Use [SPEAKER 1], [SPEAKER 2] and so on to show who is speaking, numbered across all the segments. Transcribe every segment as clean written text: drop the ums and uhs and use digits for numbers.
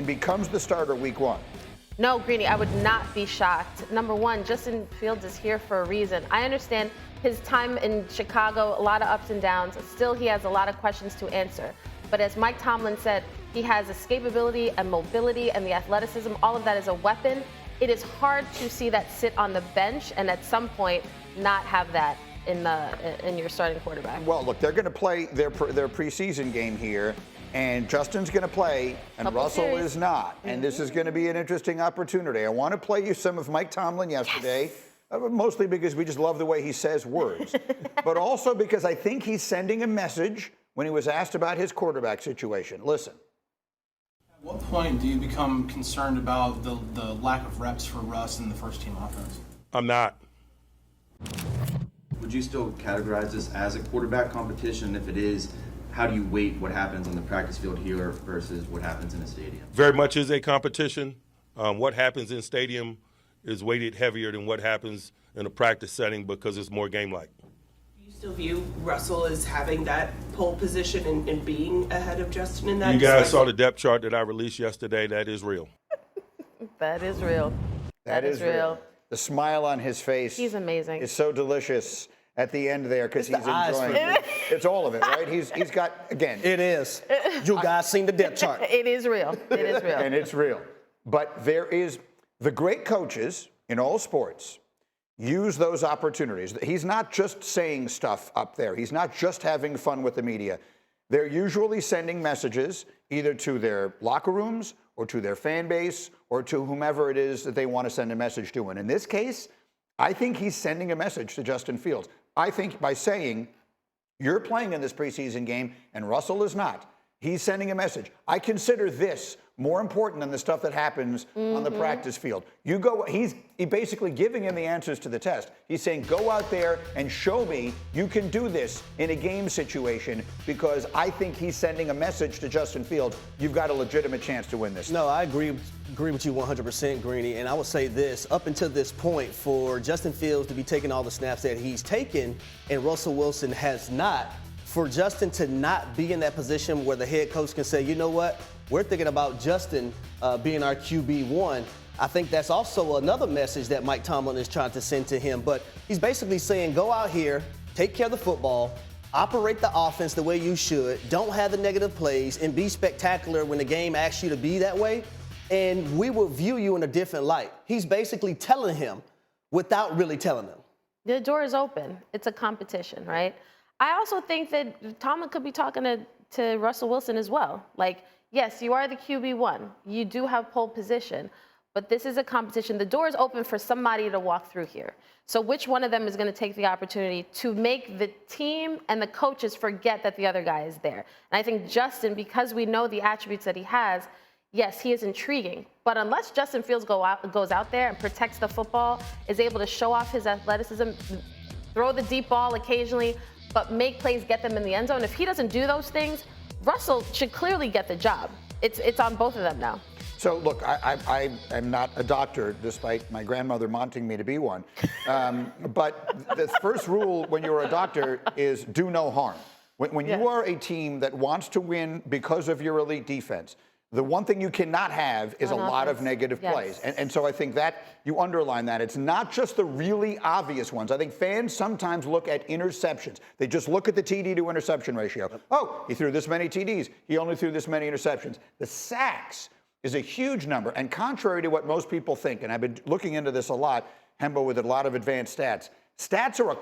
[SPEAKER 1] and becomes the starter week 1?
[SPEAKER 2] No, Greeny, I would not be shocked. Number one, Justin Fields is here for a reason. I understand his time in Chicago, a lot of ups and downs. Still, he has a lot of questions to answer. But as Mike Tomlin said, he has escapability and mobility and the athleticism. All of that is a weapon. It is hard to see that sit on the bench and at some point not have that in your starting quarterback.
[SPEAKER 1] Well, look, they're going to play their preseason game here, and Justin's going to play, and Russell is not. And this is going to be an interesting opportunity. I want to play you some of Mike Tomlin yesterday, mostly because we just love the way he says words, but also because I think he's sending a message when he was asked about his quarterback situation. Listen.
[SPEAKER 3] At what point do you become concerned about the lack of reps for Russ in the first-team offense?
[SPEAKER 4] I'm not.
[SPEAKER 5] Would you still categorize this as a quarterback competition? If it is, how do you weight what happens on the practice field here versus what happens in a stadium?
[SPEAKER 4] Very much is a competition. What happens in stadium is weighted heavier than what happens in a practice setting because it's more game-like.
[SPEAKER 6] Do you still view Russell as having that pole position and being ahead of Justin in that?
[SPEAKER 4] You guys saw the depth chart that I released yesterday. That is real.
[SPEAKER 2] That is real.
[SPEAKER 1] That is real. The smile on his face.
[SPEAKER 2] He's amazing.
[SPEAKER 1] Is so delicious at the end there because he's enjoying it. It's all of it, right? He's got, again.
[SPEAKER 7] It is. You guys seen the depth chart.
[SPEAKER 2] It is real. It is real.
[SPEAKER 1] And it's real. But there is, the great coaches in all sports use those opportunities. He's not just saying stuff up there. He's not just having fun with the media. They're usually sending messages either to their locker rooms or to their fan base or to whomever it is that they want to send a message to. And in this case, I think he's sending a message to Justin Fields. I think by saying, you're playing in this preseason game and Russell is not, he's sending a message. I consider this more important than the stuff that happens on the practice field. You go, he's basically giving him the answers to the test. He's saying, go out there and show me you can do this in a game situation, because I think he's sending a message to Justin Fields. You've got a legitimate chance to win this.
[SPEAKER 7] No, I agree with you 100%, Greeny. And I would say this, up until this point, for Justin Fields to be taking all the snaps that he's taken and Russell Wilson has not, for Justin to not be in that position where the head coach can say, you know what, we're thinking about Justin being our QB1. I think that's also another message that Mike Tomlin is trying to send to him. But he's basically saying, go out here, take care of the football, operate the offense the way you should, don't have the negative plays, and be spectacular when the game asks you to be that way, and we will view you in a different light. He's basically telling him without really telling him.
[SPEAKER 2] The door is open. It's a competition, right? I also think that Tomlin could be talking to Russell Wilson as well. Like, yes, you are the QB1. You do have pole position, but this is a competition. The door is open for somebody to walk through here. So which one of them is going to take the opportunity to make the team and the coaches forget that the other guy is there? And I think Justin, because we know the attributes that he has, yes, he is intriguing. But unless Justin Fields goes out there and protects the football, is able to show off his athleticism, throw the deep ball occasionally, but make plays, get them in the end zone, if he doesn't do those things, Russell should clearly get the job. It's on both of them now.
[SPEAKER 1] So, look, I am not a doctor, despite my grandmother wanting me to be one. But the first rule when you're a doctor is do no harm. When you are a team that wants to win because of your elite defense, the one thing you cannot have is a lot of negative plays. And so I think that you underline that. It's not just the really obvious ones. I think fans sometimes look at interceptions. They just look at the TD to interception ratio. Oh, he threw this many TDs. He only threw this many interceptions. The sacks is a huge number. And contrary to what most people think, and I've been looking into this a lot, Hembo, with a lot of advanced stats, sacks are a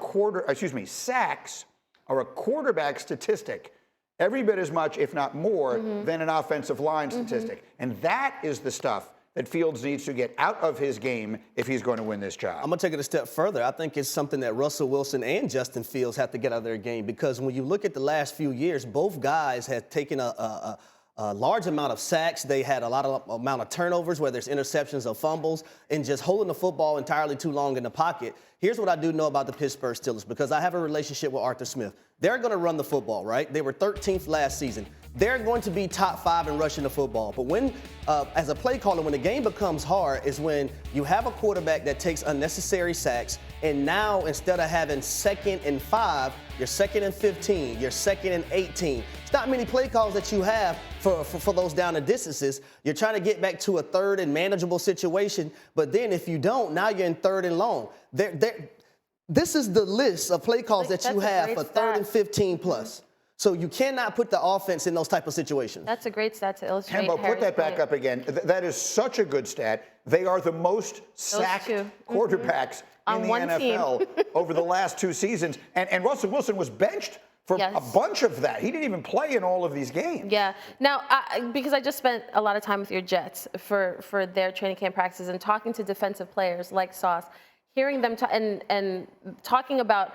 [SPEAKER 1] quarterback statistic every bit as much, if not more, than an offensive line statistic. And that is the stuff that Fields needs to get out of his game if he's going to win this job.
[SPEAKER 7] I'm going to take it a step further. I think it's something that Russell Wilson and Justin Fields have to get out of their game, because when you look at the last few years, both guys have taken a large amount of sacks. They had a lot of amount of turnovers, whether it's interceptions or fumbles, and just holding the football entirely too long in the pocket. Here's what I do know about the Pittsburgh Steelers, because I have a relationship with Arthur Smith. They're going to run the football, right? They were 13th last season. they're going to be top 5 in rushing the football. But when, as a play caller, when the game becomes hard is when you have a quarterback that takes unnecessary sacks, and now instead of having 2nd and 5, you're 2nd and 15, you're 2nd and 18. It's not many play calls that you have for those down and distances. You're trying to get back to a 3rd and manageable situation, but then if you don't, now you're in 3rd and long. This is the list of play calls that you have for 3rd and 15 plus. So you cannot put the offense in those type of situations.
[SPEAKER 2] That's a great stat to illustrate.
[SPEAKER 1] Hembo, put that back up again. That is such a good stat. They are the most sacked quarterbacks in the NFL over the last 2 seasons. And Russell Wilson was benched for a bunch of that. He didn't even play in all of these games.
[SPEAKER 2] Yeah. Now, because I just spent a lot of time with your Jets for their training camp practices and talking to defensive players like Sauce, hearing them and talking about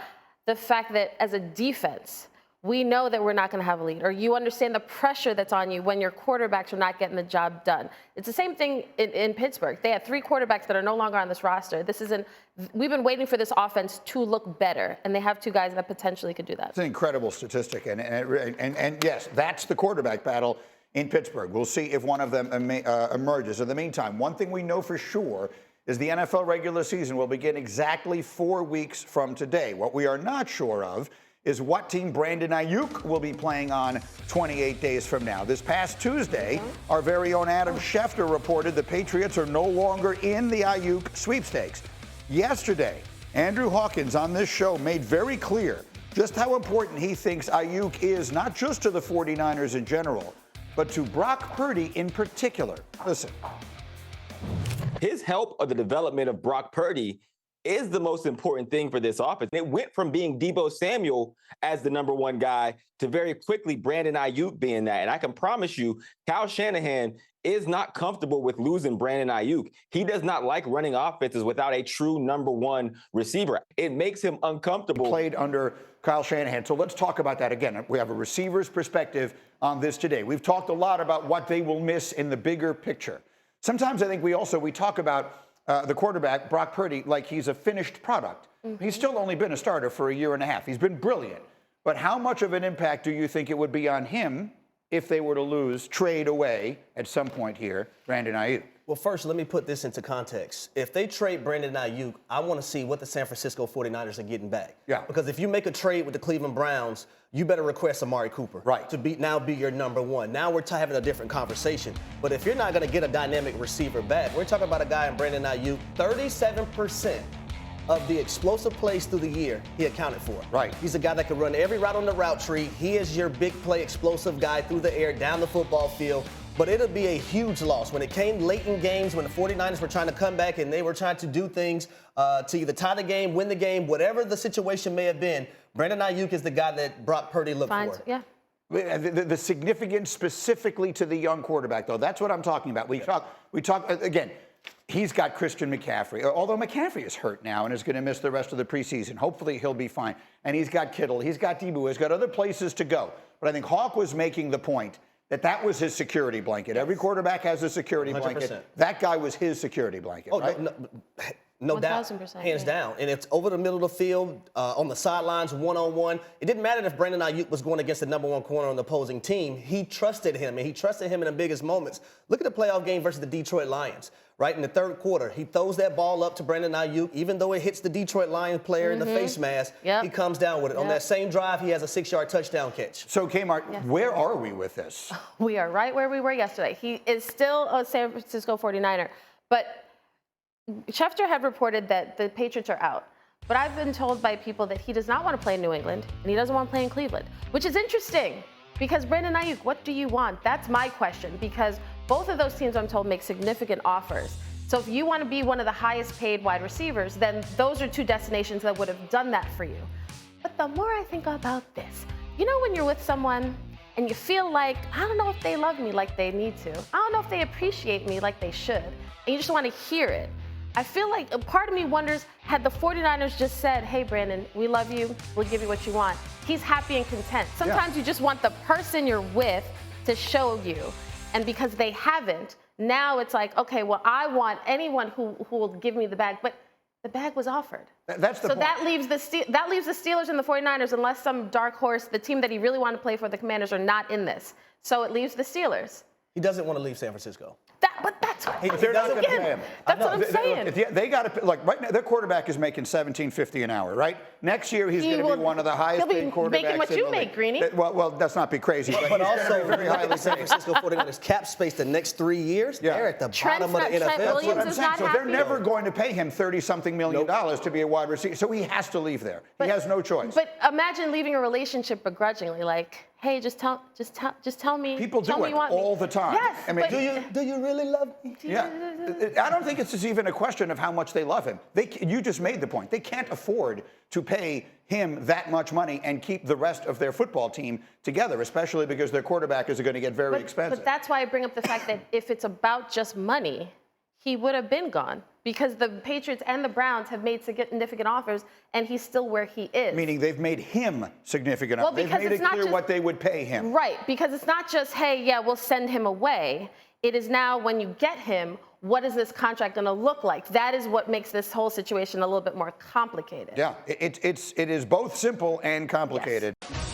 [SPEAKER 2] the fact that as a defense, we know that we're not going to have a lead, or you understand the pressure that's on you when your quarterbacks are not getting the job done. It's the same thing in Pittsburgh. They have 3 quarterbacks that are no longer on this roster. We've been waiting for this offense to look better, and they have 2 guys that potentially could do that.
[SPEAKER 1] It's an incredible statistic, and yes, that's the quarterback battle in Pittsburgh. We'll see if one of them emerges. In the meantime, one thing we know for sure is the NFL regular season will begin exactly 4 weeks from today. What we are not sure of is what team Brandon Aiyuk will be playing on 28 days from now. This past Tuesday, our very own Adam Schefter reported the Patriots are no longer in the Aiyuk sweepstakes. Yesterday, Andrew Hawkins on this show made very clear just how important he thinks Aiyuk is, not just to the 49ers in general, but to Brock Purdy in particular. Listen.
[SPEAKER 8] His help of the development of Brock Purdy is the most important thing for this offense. It went from being Deebo Samuel as the number 1 guy to very quickly Brandon Aiyuk being that. And I can promise you, Kyle Shanahan is not comfortable with losing Brandon Aiyuk. He does not like running offenses without a true number 1 receiver. It makes him uncomfortable.
[SPEAKER 1] Played under Kyle Shanahan. So let's talk about that again. We have a receiver's perspective on this today. We've talked a lot about what they will miss in the bigger picture. Sometimes I think we talk about the quarterback, Brock Purdy, like he's a finished product. He's still only been a starter for a year and a half. He's been brilliant. But how much of an impact do you think it would be on him if they were to trade away at some point here, Brandon Aiyuk?
[SPEAKER 7] Well, first, let me put this into context. If they trade Brandon Aiyuk, I want to see what the San Francisco 49ers are getting back.
[SPEAKER 1] Yeah.
[SPEAKER 7] Because if you make a trade with the Cleveland Browns, you better request Amari Cooper.
[SPEAKER 1] Right.
[SPEAKER 7] To be your number 1. Now we're having a different conversation. But if you're not going to get a dynamic receiver back, we're talking about a guy in Brandon Aiyuk, 37% of the explosive plays through the year he accounted for.
[SPEAKER 1] Right.
[SPEAKER 7] He's a guy that can run every route on the route tree. He is your big play explosive guy through the air, down the football field. But it'll be a huge loss. When it came late in games, when the 49ers were trying to come back and they were trying to do things to either tie the game, win the game, whatever the situation may have been, Brandon Aiyuk is the guy that Brock Purdy looked for.
[SPEAKER 2] Yeah.
[SPEAKER 1] The significance specifically to the young quarterback, though, that's what I'm talking about. We talk again, he's got Christian McCaffrey, although McCaffrey is hurt now and is going to miss the rest of the preseason. Hopefully he'll be fine. And he's got Kittle, he's got Deebo, he's got other places to go. But I think Hawk was making the point that was his security blanket. Every quarterback has a security
[SPEAKER 7] 100%.
[SPEAKER 1] Blanket. That guy was his security blanket, right?
[SPEAKER 7] No doubt,
[SPEAKER 2] 1000%,
[SPEAKER 7] hands down. And it's over the middle of the field, on the sidelines, one-on-one. It didn't matter if Brandon Aiyuk was going against the number 1 corner on the opposing team. He trusted him, and he trusted him in the biggest moments. Look at the playoff game versus the Detroit Lions, right? In the 3rd quarter, he throws that ball up to Brandon Aiyuk. Even though it hits the Detroit Lions player in the face mask, he comes down with it. On that same drive, he has a 6-yard touchdown catch.
[SPEAKER 1] So, Kmart, where are we with this?
[SPEAKER 2] We are right where we were yesterday. He is still a San Francisco 49er. But Schefter had reported that the Patriots are out. But I've been told by people that he does not want to play in New England, and he doesn't want to play in Cleveland, which is interesting because Brandon Aiyuk, what do you want? That's my question, because both of those teams, I'm told, make significant offers. So if you want to be one of the highest paid wide receivers, then those are 2 destinations that would have done that for you. But the more I think about this, you know when you're with someone and you feel like, I don't know if they love me like they need to. I don't know if they appreciate me like they should. And you just want to hear it. I feel like a part of me wonders, had the 49ers just said, hey, Brandon, we love you, we'll give you what you want. He's happy and content. Sometimes you just want the person you're with to show you. And because they haven't, now it's like, okay, well, I want anyone who will give me the bag. But the bag was offered.
[SPEAKER 1] That's the
[SPEAKER 2] So
[SPEAKER 1] point.
[SPEAKER 2] that leaves the Steelers and the 49ers, unless some dark horse, the team that he really wanted to play for, the Commanders, are not in this. So it leaves the Steelers.
[SPEAKER 7] He doesn't want to leave San Francisco.
[SPEAKER 2] But that's what
[SPEAKER 1] But they're not going to pay him.
[SPEAKER 2] That's what I'm saying.
[SPEAKER 1] They got to, like, right now, their quarterback is making $17.50 an hour, right? Next year, he's going to be one of the highest paid quarterbacks
[SPEAKER 2] making what
[SPEAKER 1] in
[SPEAKER 2] you
[SPEAKER 1] the
[SPEAKER 2] make,
[SPEAKER 1] league.
[SPEAKER 2] Greeny.
[SPEAKER 1] Well, let's not be crazy.
[SPEAKER 7] But also,
[SPEAKER 1] very
[SPEAKER 7] look at
[SPEAKER 1] highly
[SPEAKER 7] the San
[SPEAKER 1] paid.
[SPEAKER 7] Francisco 49ers cap space the next 3 years.
[SPEAKER 1] Yeah.
[SPEAKER 7] They're at the
[SPEAKER 2] Trent's
[SPEAKER 7] bottom of the
[SPEAKER 2] not- Trent
[SPEAKER 7] NFL.
[SPEAKER 2] Williams
[SPEAKER 1] That's what I'm
[SPEAKER 2] is
[SPEAKER 1] saying.
[SPEAKER 2] not
[SPEAKER 1] So they're
[SPEAKER 2] happy.
[SPEAKER 1] never going to pay him $30-something million to be a wide receiver. So he has to leave there. He has no choice.
[SPEAKER 2] But imagine leaving a relationship begrudgingly, like, hey, just tell me.
[SPEAKER 1] People
[SPEAKER 2] tell
[SPEAKER 1] do
[SPEAKER 2] me
[SPEAKER 1] it
[SPEAKER 2] you want me.
[SPEAKER 1] all the time.
[SPEAKER 2] Yes.
[SPEAKER 1] I mean,
[SPEAKER 2] but
[SPEAKER 7] Do you really love me?
[SPEAKER 1] Yeah, I don't think it's even a question of how much they love him. You just made the point. They can't afford to pay him that much money and keep the rest of their football team together, especially because their quarterback is going to get very expensive.
[SPEAKER 2] But that's why I bring up the fact that if it's about just money, he would have been gone, because the Patriots and the Browns have made significant offers, and he's still where he is.
[SPEAKER 1] Meaning they've made him significant.
[SPEAKER 2] Well,
[SPEAKER 1] They've
[SPEAKER 2] because
[SPEAKER 1] made
[SPEAKER 2] it's
[SPEAKER 1] it
[SPEAKER 2] not
[SPEAKER 1] clear
[SPEAKER 2] just-
[SPEAKER 1] what they would pay him.
[SPEAKER 2] Right, because it's not just, hey, yeah, we'll send him away. It is now, when you get him, what is this contract going to look like? That is what makes this whole situation a little bit more complicated.
[SPEAKER 1] Yeah, it is both simple and complicated.
[SPEAKER 2] Yes.